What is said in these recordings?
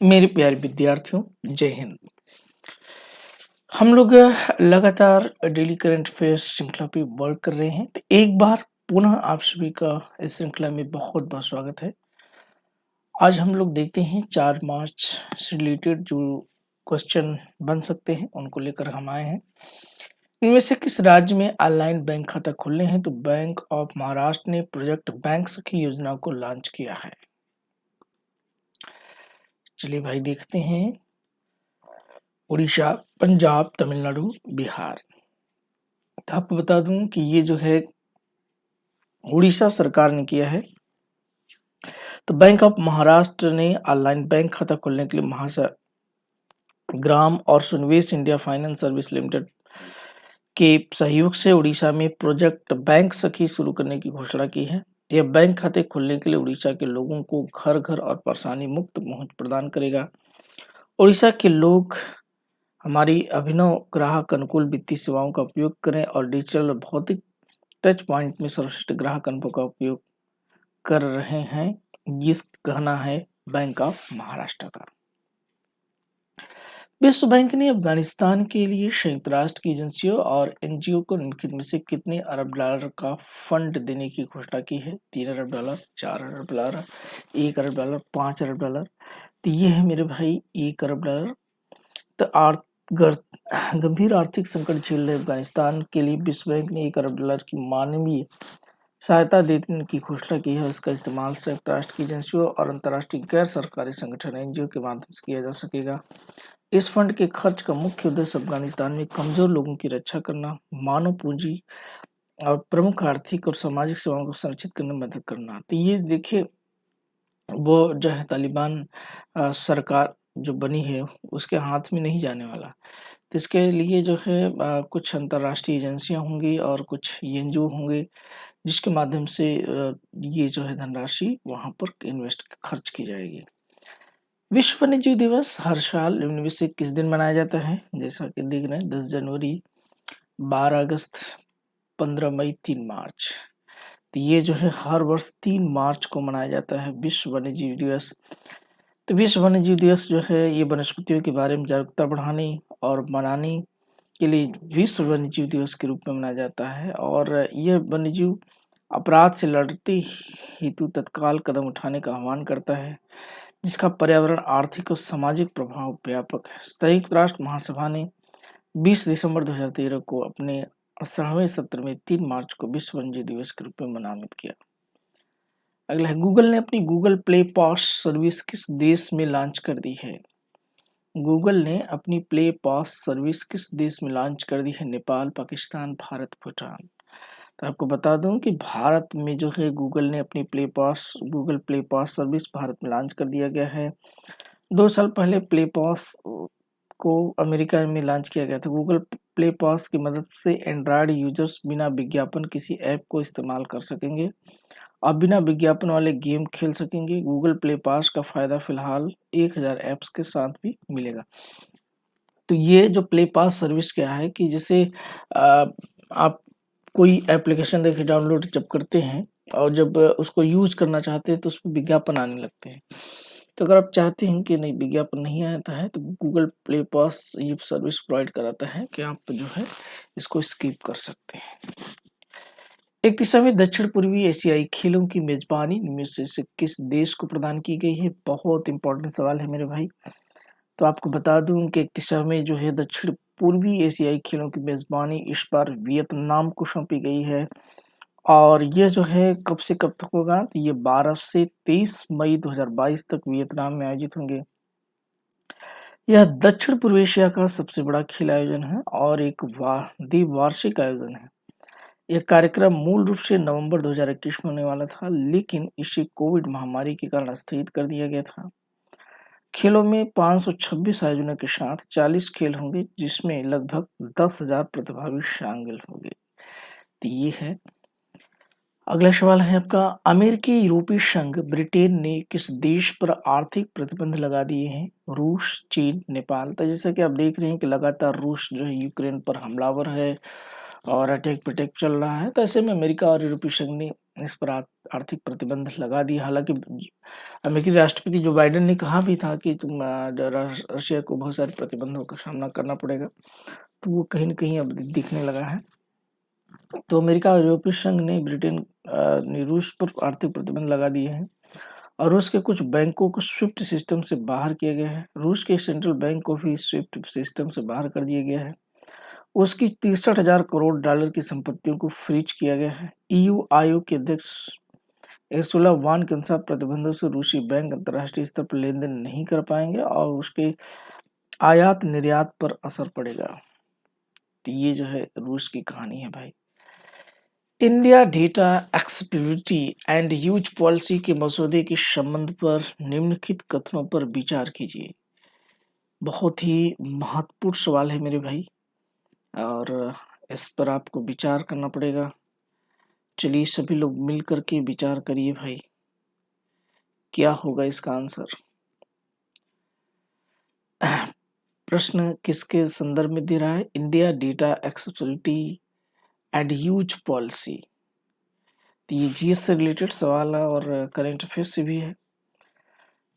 मेरे प्यारे विद्यार्थियों, जय हिंद। हम लोग लगातार डेली करंट अफेयर्स श्रृंखला पे वर्क कर रहे हैं। तो एक बार पुनः आप सभी का इस श्रृंखला में बहुत बहुत स्वागत है। आज हम लोग देखते हैं 4 मार्च से रिलेटेड जो क्वेश्चन बन सकते हैं उनको लेकर हम आए हैं। इनमें से किस राज्य में ऑनलाइन बैंक खाता खोलने हैं? तो बैंक ऑफ महाराष्ट्र ने प्रोजेक्ट बैंक सखी योजना को लॉन्च किया है। चलिए भाई देखते हैं। उड़ीसा, पंजाब, तमिलनाडु, बिहार। तो आपको बता दूं कि ये जो है उड़ीसा सरकार ने किया है। तो बैंक ऑफ महाराष्ट्र ने ऑनलाइन बैंक खाता खोलने के लिए महाशा ग्राम और सुनवेश इंडिया फाइनेंस सर्विस लिमिटेड के सहयोग से उड़ीसा में प्रोजेक्ट बैंक सखी शुरू करने की घोषणा की है। यह बैंक खाते खोलने के लिए उड़ीसा के लोगों को घर घर और परेशानी मुक्त पहुंच प्रदान करेगा। उड़ीसा के लोग हमारी अभिनव ग्राहक अनुकूल वित्तीय सेवाओं का उपयोग करें और डिजिटल और भौतिक टच पॉइंट में सर्वश्रेष्ठ ग्राहक अनुभव का उपयोग कर रहे हैं। ये कहना है बैंक ऑफ महाराष्ट्र का। विश्व बैंक ने अफगानिस्तान के लिए संयुक्त राष्ट्र की एजेंसियों और एनजीओ को निम्नलिखित में से कितने अरब डॉलर का फंड देने की घोषणा की है? 3 अरब डॉलर, 4 अरब डॉलर, 1 अरब डॉलर, 5 अरब डॉलर। तो ये है मेरे भाई 1 अरब डॉलर। तो गंभीर आर्थिक संकट झेल रहे अफगानिस्तान के लिए विश्व बैंक ने 1 अरब डॉलर की मानवीय सहायता देने की घोषणा की है। इसका इस्तेमाल संयुक्त राष्ट्र की एजेंसियों और अंतर्राष्ट्रीय गैर सरकारी संगठन एनजीओ के माध्यम से किया जा सकेगा। इस फंड के खर्च का मुख्य उद्देश्य अफगानिस्तान में कमजोर लोगों की रक्षा करना, मानव पूंजी और प्रमुख आर्थिक और सामाजिक सेवाओं को संरक्षित करने में मदद करना। तो ये देखिए वो जो है तालिबान सरकार जो बनी है उसके हाथ में नहीं जाने वाला। तो इसके लिए जो है कुछ अंतर्राष्ट्रीय एजेंसियां होंगी और कुछ एनजीओ होंगे जिसके माध्यम से ये जो है धनराशि वहां पर इन्वेस्ट खर्च की जाएगी। विश्व वन्यजीव दिवस हर साल इनमें से किस दिन मनाया जाता है? जैसा कि देख रहे हैं 10 जनवरी, 12 अगस्त, 15 मई, 3 मार्च। तो ये जो है हर वर्ष 3 मार्च को मनाया जाता है विश्व वन्यजीव दिवस। तो विश्व वन्यजीव दिवस जो है ये वनस्पतियों के बारे में जागरूकता बढ़ाने और मनाने के लिए विश्व वन्यजीव दिवस के रूप में मनाया जाता है। और यह वन्यजीव अपराध से लड़ते हेतु तत्काल कदम उठाने का आह्वान करता है जिसका पर्यावरण, आर्थिक और सामाजिक प्रभाव व्यापक है। संयुक्त राष्ट्र महासभा ने 20 दिसंबर 2013 को अपने 18वें सत्र में 3 मार्च को विश्व वन्यजीव दिवस के रूप में नामित किया। अगला है, गूगल ने अपनी गूगल प्ले पास सर्विस किस देश में लॉन्च कर दी है? गूगल ने अपनी प्ले पास सर्विस किस देश में लॉन्च कर दी है? नेपाल, पाकिस्तान, भारत, भूटान। तो आपको बता दूं कि भारत में जो है गूगल ने अपनी गूगल प्ले पास सर्विस भारत में लॉन्च कर दिया गया है। 2 साल पहले प्ले पास को अमेरिका में लॉन्च किया गया था। गूगल प्ले पास की मदद से एंड्रॉयड यूजर्स बिना विज्ञापन किसी ऐप को इस्तेमाल कर सकेंगे और बिना विज्ञापन वाले गेम खेल सकेंगे। गूगल प्ले पास का फायदा फिलहाल 1000 ऐप्स के साथ भी मिलेगा। तो ये जो प्ले पास सर्विस क्या है कि जैसे आप कोई एप्लीकेशन देखिए डाउनलोड जब करते हैं और जब उसको यूज करना चाहते हैं तो उसमें विज्ञापन आने लगते हैं। तो अगर आप चाहते हैं कि नहीं विज्ञापन नहीं आता है तो गूगल प्ले पास ये सर्विस प्रोवाइड कराता है कि आप जो है इसको स्किप कर सकते हैं। 31वें दक्षिण पूर्वी एशियाई खेलों की मेजबानी इनमें से किस देश को प्रदान की गई है? बहुत इंपॉर्टेंट सवाल है मेरे भाई। तो आपको बता दूं कि 31वें जो है दक्षिण पूर्वी एशियाई खेलों की मेजबानी इस बार वियतनाम को सौंपी गई है। और ये जो है कब से कब तक होगा? तो ये 12 से 23 मई 2022 तक वियतनाम में आयोजित होंगे। यह दक्षिण पूर्व एशिया का सबसे बड़ा खेल आयोजन है और एक द्विवार्षिक आयोजन है। यह कार्यक्रम मूल रूप से नवंबर 2021 में होने वाला था, लेकिन इसे कोविड महामारी के कारण स्थगित कर दिया गया था। खेलों में 526 आयोजनों के साथ 40 खेल होंगे जिसमें लगभग 10,000 प्रतिभागी शामिल होंगे। तो ये है। अगला सवाल है आपका, अमेरिकी यूरोपीय संघ ब्रिटेन ने किस देश पर आर्थिक प्रतिबंध लगा दिए हैं? रूस, चीन, नेपाल। तो जैसा कि आप देख रहे हैं कि लगातार रूस जो है यूक्रेन पर हमलावर है और अटैक पिटैक चल रहा है। तो ऐसे में अमेरिका और यूरोपीय संघ ने इस पर आर्थिक प्रतिबंध लगा दिए। हालांकि अमेरिकी राष्ट्रपति जो बाइडेन ने कहा भी था कि रशिया को बहुत सारे प्रतिबंधों का सामना करना पड़ेगा, तो वो कहीं न कहीं अब दिखने लगा है। तो अमेरिका और यूरोपीय संघ ने ब्रिटेन ने रूस पर आर्थिक प्रतिबंध लगा दिए हैं और रूस के कुछ बैंकों को स्विफ्ट सिस्टम से बाहर किया गया है। रूस के सेंट्रल बैंक को भी स्विफ्ट सिस्टम से बाहर कर दिया गया है। उसकी 63,000 करोड़ डॉलर की संपत्तियों को फ्रीज किया गया है। ईयू आयोग के अध्यक्ष उर्सुला वॉन के अनुसार प्रतिबंधों से रूसी बैंक अंतर्राष्ट्रीय स्तर पर लेन देन नहीं कर पाएंगे और उसके आयात निर्यात पर असर पड़ेगा। तो ये जो है रूस की कहानी है भाई। India data accessibility and use policy के मसौदे के संबंध पर निम्नलिखित कथनों पर विचार कीजिए। बहुत ही महत्वपूर्ण सवाल है मेरे भाई और इस पर आपको विचार करना पड़ेगा। चलिए सभी लोग मिल करके विचार करिए भाई, क्या होगा इसका आंसर। प्रश्न किसके संदर्भ में दे रहा है? India data accessibility and use policy. तो ये जीएस से रिलेटेड सवाल है और करेंट अफेयर्स से भी है।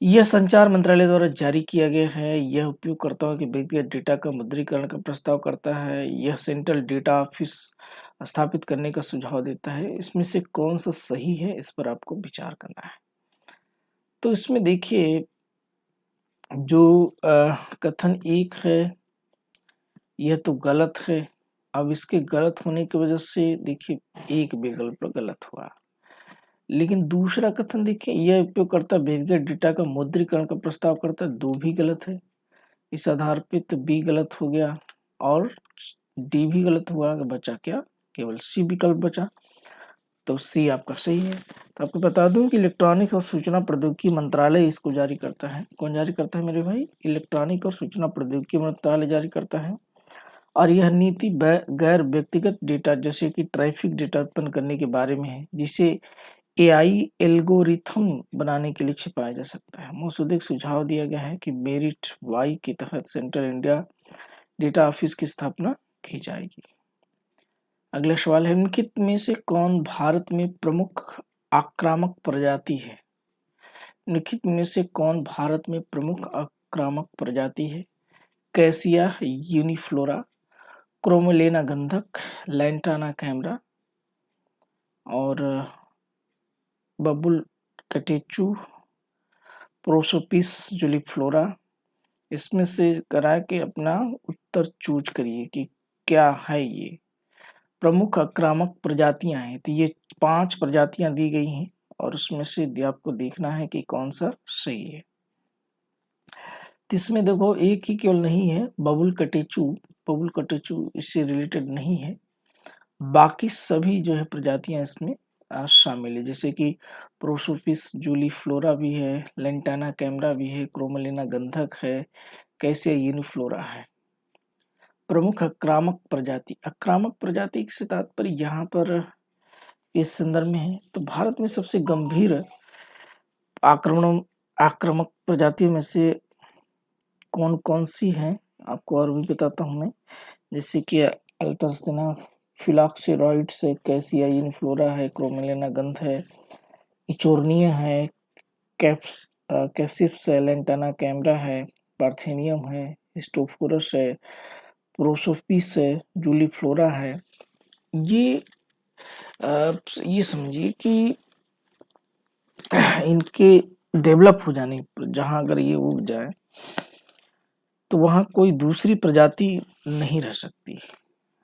यह संचार मंत्रालय द्वारा जारी किया गया है। यह उपयोगकर्ताओं के व्यक्तिगत डेटा का मुद्रीकरण का प्रस्ताव करता है। यह सेंट्रल डेटा ऑफिस स्थापित करने का सुझाव देता है। इसमें से कौन सा सही है, इस पर आपको विचार करना है। तो इसमें देखिए जो कथन एक है यह तो गलत है। अब इसके गलत होने की वजह से देखिए एक विकल्प गलत हुआ, लेकिन दूसरा कथन देखिए यह उपयोगकर्ता व्यक्तिगत डेटा का मुद्रीकरण का प्रस्ताव करता है, दो भी गलत है। इस आधार पे तो बी गलत हो गया और डी भी गलत हुआ। बचा क्या? केवल सी विकल्प बचा। तो सी आपका सही है। तो आपको बता दूं कि इलेक्ट्रॉनिक और सूचना प्रौद्योगिकी मंत्रालय इसको जारी करता है। कौन जारी करता है मेरे भाई? इलेक्ट्रॉनिक और सूचना प्रौद्योगिकी मंत्रालय जारी करता है। और यह नीति गैर व्यक्तिगत डेटा जैसे कि ट्रैफिक डेटा उत्पन्न करने के बारे में है, जिसे एआई एल्गोरिथम बनाने के लिए छिपाया जा सकता है। मसौदे को सुझाव दिया गया है कि मेरिट वाई के तहत सेंट्रल इंडिया डेटा ऑफिस की स्थापना की जाएगी। अगला सवाल है, निम्नलिखित में से कौन भारत में प्रमुख आक्रामक प्रजाति है? निम्नलिखित में से कौन भारत में प्रमुख आक्रामक प्रजाति है? कैसिया यूनिफ्लोरा, क्रोमोलेना गंधक, लैंटाना कैमरा और बबुल कटेचू, प्रोसोपिस जूलीफ्लोरा। इसमें से करा के अपना उत्तर चूज करिए कि क्या है ये प्रमुख आक्रामक प्रजातियां हैं। तो ये 5 प्रजातियां दी गई हैं और उसमें से आपको देखना है कि कौन सा सही है। तो इसमें देखो एक ही केवल नहीं है, बबुल कटेचू इससे रिलेटेड नहीं है। बाकी सभी जो है प्रजातियां इसमें शामिल है, जैसे कि प्रोसोपिस जूलीफ्लोरा भी है, लेंटाना कैमरा भी है, क्रोमोलिना गंधक है, कैसिया यूनिफ्लोरा है। प्रमुख आक्रामक प्रजाति से तात्पर्य यहाँ पर इस संदर्भ में है। तो भारत में सबसे गंभीर आक्रामक प्रजातियों में से कौन कौन सी हैं आपको और भी बताता हूँ मैं, जैसे कि अल्तरसिना फिलॉक्सीरॉइड्स है, कैसिया यूनिफ्लोरा है, क्रोमेलिना गंध है, इचोर्निया है, कैसिप्स है, लेंटाना कैमरा है, पार्थेनियम है, स्टोफोरस है, प्रोसोपिस है, जूलीफ्लोरा है। ये समझिए कि इनके डेवलप हो जाने पर जहाँ अगर ये उग जाए तो वहाँ कोई दूसरी प्रजाति नहीं रह सकती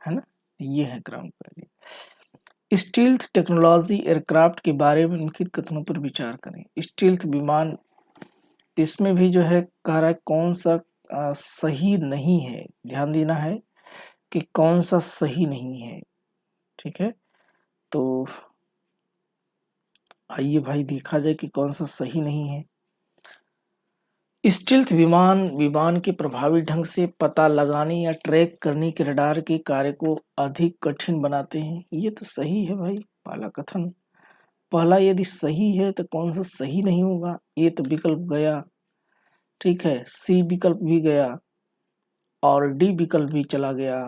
है ना। ये है क्राउन पहले। स्टील्थ टेक्नोलॉजी एयरक्राफ्ट के बारे में निम्नलिखित कथनों पर विचार करें। स्टील्थ विमान, इसमें भी जो है कह रहा है कौन सा सही नहीं है। ध्यान देना है कि कौन सा सही नहीं है, ठीक है। तो आइए भाई देखा जाए कि कौन सा सही नहीं है। स्टील्थ विमान के प्रभावी ढंग से पता लगाने या ट्रैक करने के रडार के कार्य को अधिक कठिन बनाते हैं। ये तो सही है भाई, पहला कथन। पहला यदि सही है तो कौन सा सही नहीं होगा? ये तो विकल्प गया, ठीक है। सी विकल्प भी गया और डी विकल्प भी चला गया।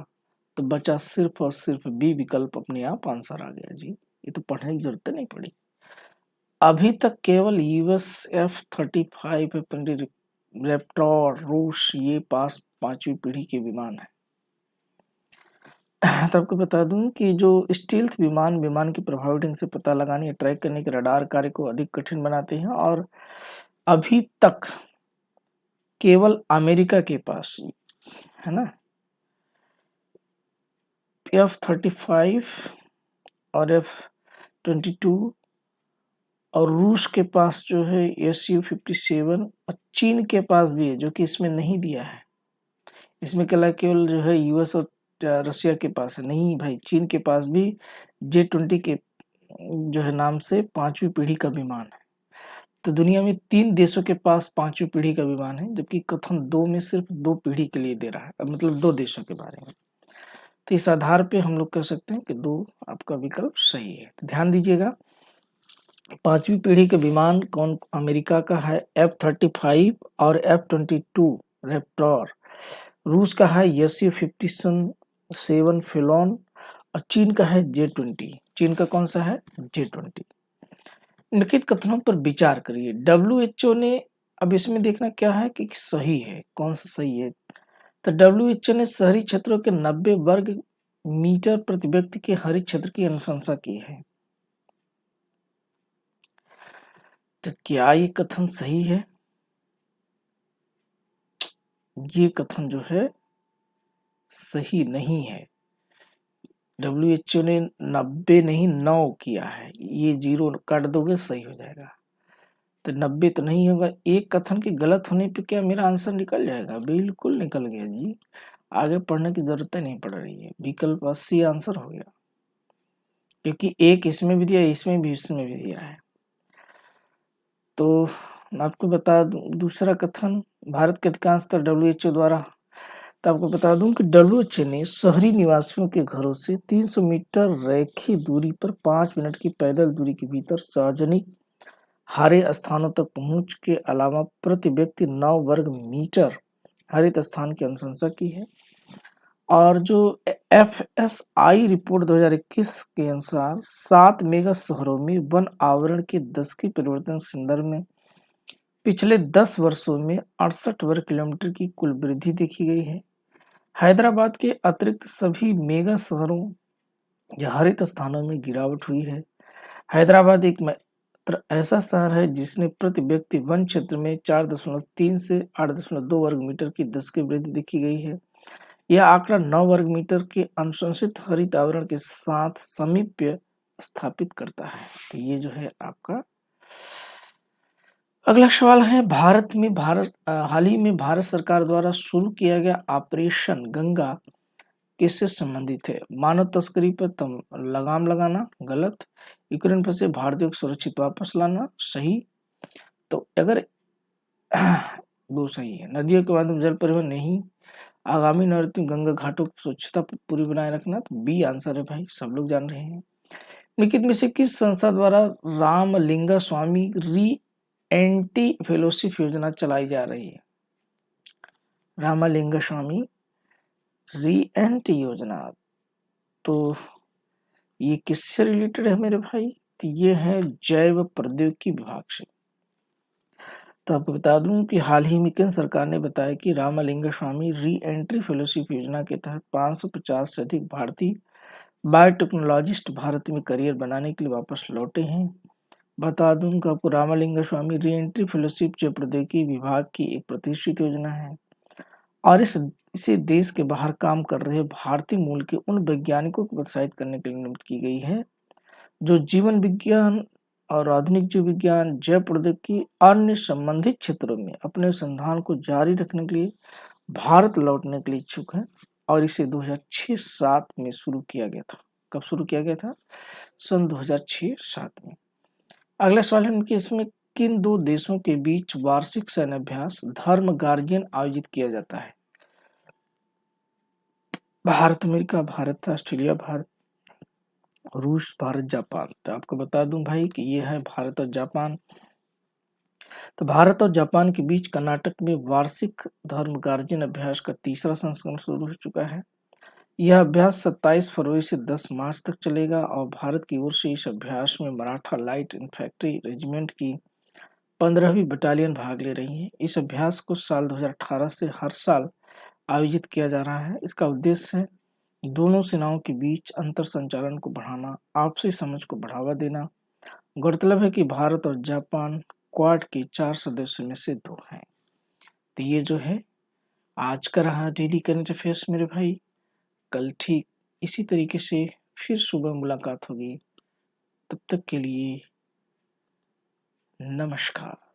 तो बचा सिर्फ और सिर्फ बी विकल्प, अपने आप आंसर आ गया जी। ये तो पढ़ने की जरूरत नहीं पड़ी। अभी तक केवल यूएस F-35 रैप्टर रूस ये पांचवी पीढ़ी के विमान है। तो आपको बता दूं कि जो स्टील्थ विमान की प्रभावी ढंग से पता लगाने या ट्रैक करने के रडार कार्य को अधिक कठिन बनाते हैं, और अभी तक केवल अमेरिका के पास है ना F-35 और F-22, और रूस के पास जो है Su-57, और चीन के पास भी है जो कि इसमें नहीं दिया है। इसमें केवल जो है यूएस और रशिया के पास है। नहीं भाई, चीन के पास भी J-20 के जो है नाम से पांचवी पीढ़ी का विमान है। तो दुनिया में 3 देशों के पास पांचवी पीढ़ी का विमान है, जबकि कथन 2 में सिर्फ 2 पीढ़ी के लिए दे रहा है, मतलब 2 देशों के बारे में। तो इस आधार पे हम लोग कह सकते हैं कि 2 आपका विकल्प सही है। तो ध्यान दीजिएगा, पांचवी पीढ़ी के विमान कौन अमेरिका का है F-35 और F-22 रैप्टर, रूस का है Su-57 फेलोन, और चीन का है J-20। चीन का कौन सा है? J-20। निम्नलिखित कथनों पर विचार करिए। WHO ने, अब इसमें देखना क्या है कि सही है, कौन सा सही है। तो WHO ने शहरी क्षेत्रों के 90 वर्ग मीटर प्रति व्यक्ति के हरित क्षेत्र की अनुशंसा की है। तो क्या ये कथन सही है? ये कथन जो है सही नहीं है। WHO ने 90 नहीं 9 किया है, ये 0 काट दोगे सही हो जाएगा। तो 90 तो नहीं होगा। एक कथन के गलत होने पे क्या मेरा आंसर निकल जाएगा? बिल्कुल निकल गया जी। आगे पढ़ने की जरूरत नहीं पड़ रही है। विकल्प 80 आंसर हो गया, क्योंकि एक इसमें भी दिया, इसमें भी दिया है। तो आपको बता दूं दूसरा कथन, भारत के अधिकांश स्तर WHO द्वारा। तो आपको बता दूं कि WHO ने शहरी निवासियों के घरों से 300 मीटर रेखीय दूरी पर 5 मिनट की पैदल दूरी के भीतर सार्वजनिक हरे स्थानों तक पहुंच के अलावा प्रति व्यक्ति 9 वर्ग मीटर हरित स्थान की अनुशंसा की है। और जो FSI रिपोर्ट 2021 के अनुसार 7 मेगा शहरों में वन आवरण के दशकीय परिवर्तन के संदर्भ में पिछले 10 वर्षों में 68 वर्ग किलोमीटर की कुल वृद्धि देखी गई है। हैदराबाद के अतिरिक्त सभी मेगा शहरों या हरित स्थानों में गिरावट हुई है। हैदराबाद एक ऐसा शहर है जिसने प्रति व्यक्ति वन क्षेत्र में 4.3 से 8.2 वर्ग मीटर की दशकीय वृद्धि देखी गई है। यह आंकड़ा 9 वर्ग मीटर के अनुशंसित हरित आवरण के साथ समीप्य स्थापित करता है। तो ये जो है आपका अगला सवाल है, हाल ही में भारत सरकार द्वारा शुरू किया गया ऑपरेशन गंगा किससे संबंधित है? मानव तस्करी पर लगाम लगाना, गलत। यूक्रेन फंसे भारतीयों को सुरक्षित वापस लाना, सही। तो अगर 2 सही है। नदियों के माध्यम जल परिवहन, नहीं। आगामी नवरात्रि गंगा घाटों की स्वच्छता पूरी बनाए रखना, तो बी आंसर है भाई, सब लोग जान रहे हैं। निम्नलिखित में से किस संस्था द्वारा रामलिंगा स्वामी री एंटी फेलोशिप योजना चलाई जा रही है? रामलिंगा स्वामी री एंटी योजना, तो ये किससे रिलेटेड है मेरे भाई? तो ये है जैव प्रौद्योगिकी विभाग से। तो आपको बता दूं कि हाल ही में केंद्र सरकार ने बताया कि रामलिंगा स्वामी री एंट्री फेलोशिप योजना के तहत 550 से अधिक भारतीय बायोटेक्नोलॉजिस्ट भारत में करियर बनाने के लिए वापस लौटे हैं। बता दूं कि आपको रामलिंगा स्वामी री एंट्री फेलोशिप जैव प्रौद्योगिकी विभाग की एक प्रतिष्ठित योजना है, और इसे देश के बाहर काम कर रहे भारतीय मूल के उन वैज्ञानिकों को प्रोत्साहित करने के लिए नियुक्त की गई है जो जीवन विज्ञान और आधुनिक जीव विज्ञान, जैव प्रौद्योगिकी अन्य संबंधित क्षेत्रों में अपने अनुसंधान को जारी रखने के लिए भारत लौटने के लिए इच्छुक है। और इसे 2006-07 में शुरू किया गया था। कब शुरू किया गया था? सन 2006-07 में। अगला सवाल है कि इसमें किन 2 देशों के बीच वार्षिक सैन्य अभ्यास धर्म गार्जियन आयोजित किया जाता है? भारत अमेरिका, भारत ऑस्ट्रेलिया, भारत रूस, भारत जापान। तो आपको बता दूं भाई कि ये है भारत और जापान। तो भारत और जापान के बीच कर्नाटक में वार्षिक धर्म गार्जियन अभ्यास का तीसरा संस्करण शुरू हो चुका है। यह अभ्यास 27 फरवरी से 10 मार्च तक चलेगा और भारत की ओर से इस अभ्यास में मराठा लाइट इन्फैंट्री रेजिमेंट की 15वीं बटालियन भाग ले रही है। इस अभ्यास को साल 2018 से हर साल आयोजित किया जा रहा है। इसका उद्देश्य है दोनों सेनाओं के बीच अंतर संचालन को बढ़ाना, आपसी समझ को बढ़ावा देना। गौरतलब है कि भारत और जापान क्वाड के 4 सदस्यों में से 2 हैं। तो ये जो है आज का रहा डेली करंट अफेयर्स मेरे भाई। कल ठीक इसी तरीके से फिर सुबह मुलाकात होगी। तब तक के लिए नमस्कार।